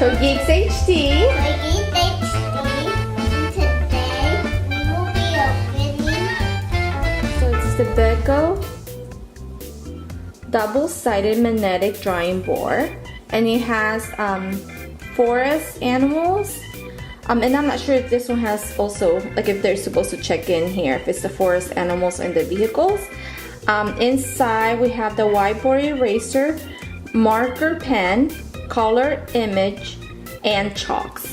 toygeekshd. And today we will be opening. So it's the Becko Double-sided magnetic drawing board, and it has forest animals. And I'm not sure if this one has also, like, if they're supposed to check in here, if it's the forest animals and the vehicles. Inside we have the whiteboard eraser, marker pen, color image, and chalks.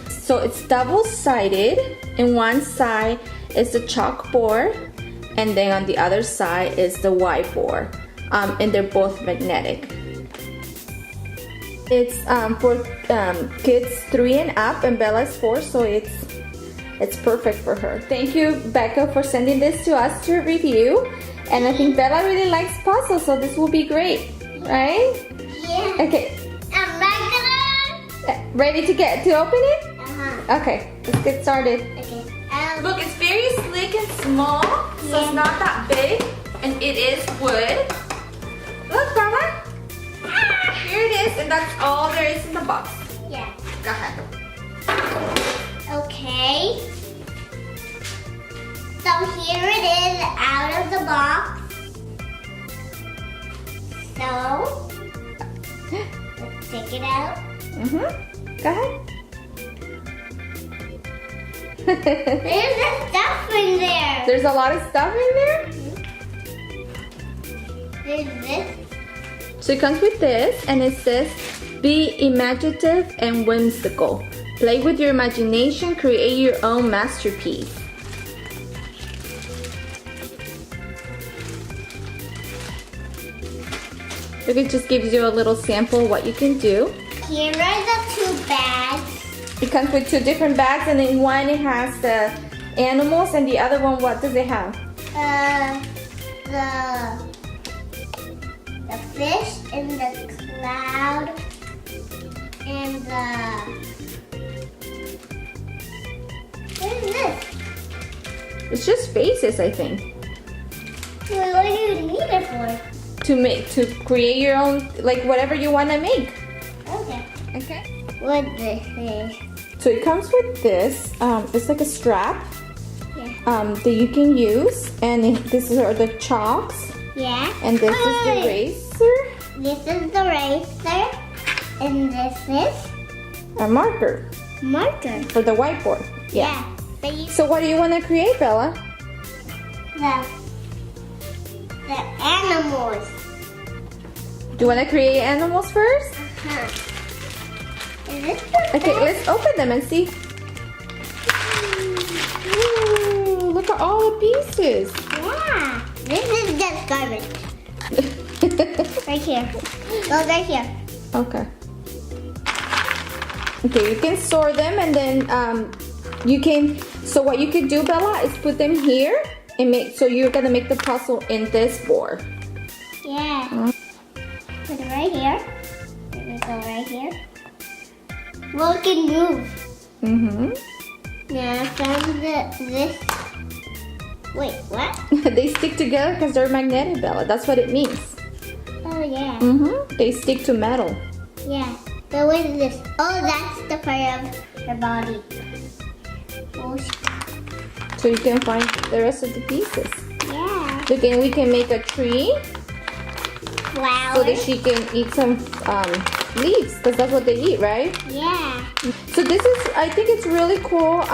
So it's double-sided. In one side is the chalkboard, and then on the other side is the whiteboard. And they're both magnetic. It's for kids 3 and up, and Bella is 4, so it's perfect for her. Thank you, Becca, for sending this to us to review. And I think Bella really likes puzzles, so this will be great, right? Yeah. Okay. I'm not Ready to open it? gonna. Okay, let's get started. Okay. Look, it's very slick and small, so it's not that big, and it is wood. Look, Bella. Here it is, and that's all there is in the box. Yeah. Go ahead. Okay. So here it is out of the box. So let's take it out. Go ahead. There's the stuff in there. There's a lot of stuff in there. There's this. So it comes with this, and it says, be imaginative and whimsical. Play with your imagination, create your own masterpiece. Look, it just gives you a little sample of what you can do. Here are the 2 bags. It comes with 2 different bags, and in one it has the animals, and the other one, what does it have? The fish and the cloud and what is this? It's just faces, I think. Well, what do you need it for? To create your own, like, whatever you want to make. Okay. Okay. What this is? So it comes with this. It's like a strap. Yeah. That you can use, and this are the chalks, Yeah. and this is the eraser, This is the eraser, and this is a marker marker. for the whiteboard. Yeah. But you, So what do you want to create, Bella? the animals. Do you want to create animals first? Is this the Okay, best? let's open them and see. Ooh, look at all the pieces. Yeah. This is just garbage. Right here. Go right here. Okay. Okay, you can store them, and then you can. So what you could do, Bella, is put them here and make. So you're gonna make the puzzle in this board. Yeah. Put it right here. Let me go right here. Well, it can move. Now from this. Wait, what? They stick together because they're magnetic, Bella. That's what it means. Oh yeah. They stick to metal. Yeah. But what is this? Oh, that's the part of her body. Oh, So you can find the rest of the pieces. yeah. Look, and we can make a tree Flower. so that she can eat some leaves, because that's what they eat, right? Yeah. So this is, I think it's really cool,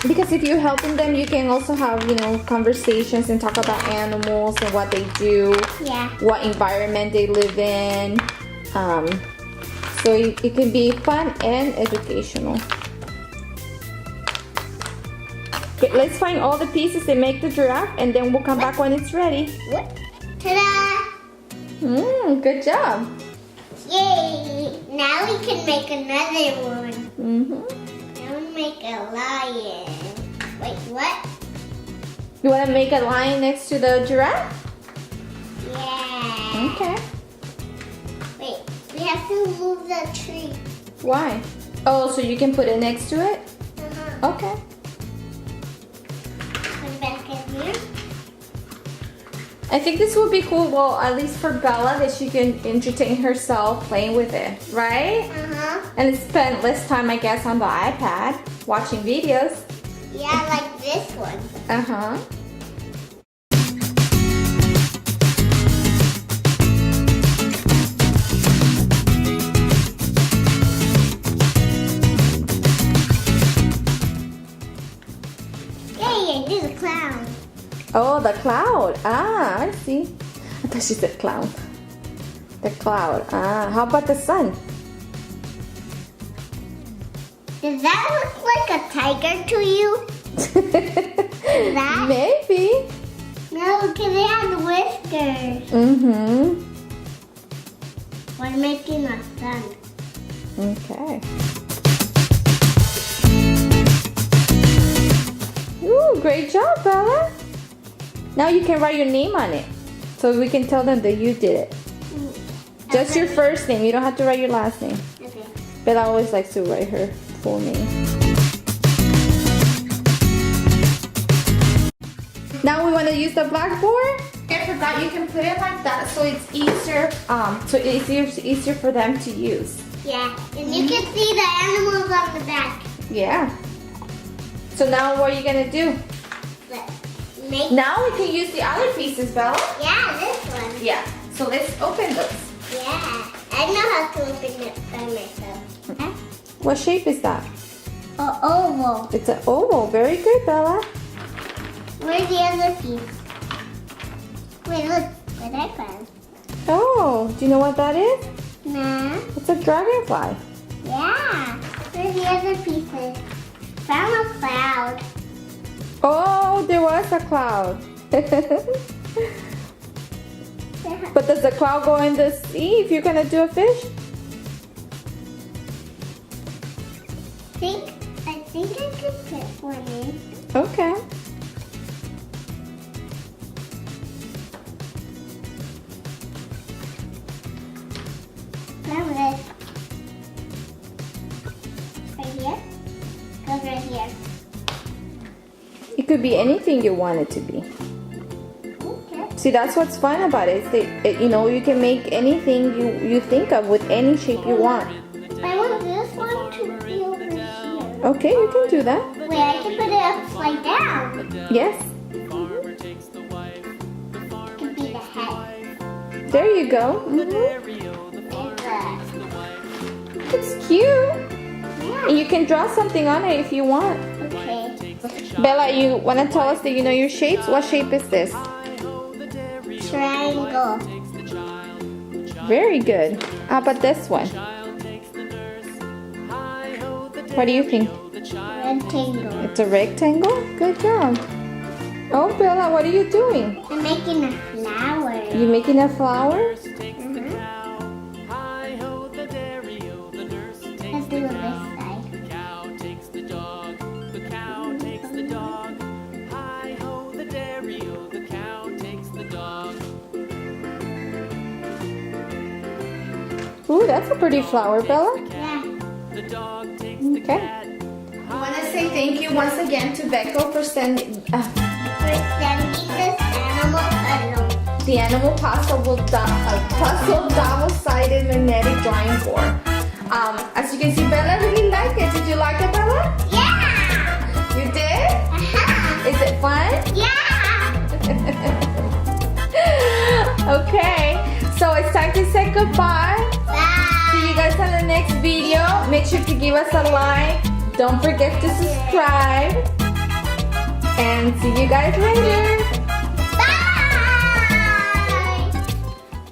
because if you're helping them, you can also have, conversations and talk about animals and what they do, Yeah. what environment they live in. So it can be fun and educational. Okay, let's find all the pieces and make the giraffe, and then we'll come back when it's ready. What? Ta-da! Good job. Yay! Now we can make another one. Now we make a lion. Wait, what? You want to make a lion next to the giraffe? Yeah. Okay. Wait, we have to move the tree. Why? Oh, so you can put it next to it? Okay. Put it back in here. I think this would be cool, well, at least for Bella, that she can entertain herself playing with it, right? And spend less time, I guess, on the iPad watching videos. Yeah, like this one. Yay, I did a clown. Oh, the cloud. Ah, I see. I thought she said clown. The cloud. Ah, how about the sun? Does that look like a tiger to you? That? Maybe. No, because it has whiskers. We're making a sun. Okay. Ooh, great job, Bella. Now you can write your name on it, so we can tell them that you did it. Just your first name. You don't have to write your last name. Okay. Bella always likes to write her full name. Now we want to use the blackboard. I forgot you can put it like that, so it's easier. Easier for them to use. Yeah, and you can see the animals on the back. Yeah. So now what are you gonna do? Now we can use the other pieces, Bella. Yeah, this one. Yeah. So let's open those. Yeah, I know how to open it by myself. What shape is that? An oval. It's an oval. Very good, Bella. Where's the other piece? Wait, look what I found. Oh, do you know what that is? Nah. It's a dragonfly. Yeah. Where's the other pieces? Found a cloud. Oh, there was a cloud. But does the cloud go in the sea if you're gonna do a fish? I think I could put one in. Okay. Found this. Right here. Goes right here. It could be anything you want it to be. Okay. See, that's what's fun about it. Is that, you know, you can make anything you think of with any shape you want. I want this one to be over here. Okay, you can do that. Wait, I can put it upside down. Yes. It could be the head. There you go. It's cute. Yeah. And you can draw something on it if you want. Okay. Bella, you want to tell us that you know your shapes? What shape is this? Triangle. Very good. How about this one? What do you think? Rectangle. It's a rectangle? Good job. Oh, Bella, what are you doing? I'm making a flower. You making a flower? Let's do it this side. Ooh, that's a pretty flower, Bella. Yeah. Okay. I want to say thank you once again to Becko for sending We're sending this animal puzzle. the animal puzzle double-sided magnetic drawing board. As you can see, Bella really liked it. Did you like it, Bella? Yeah. You did? Is it fun? Yeah. Okay, so it's time to say goodbye. Bye. See you guys on the next video. Make sure to give us a like. Don't forget to subscribe. And see you guys later.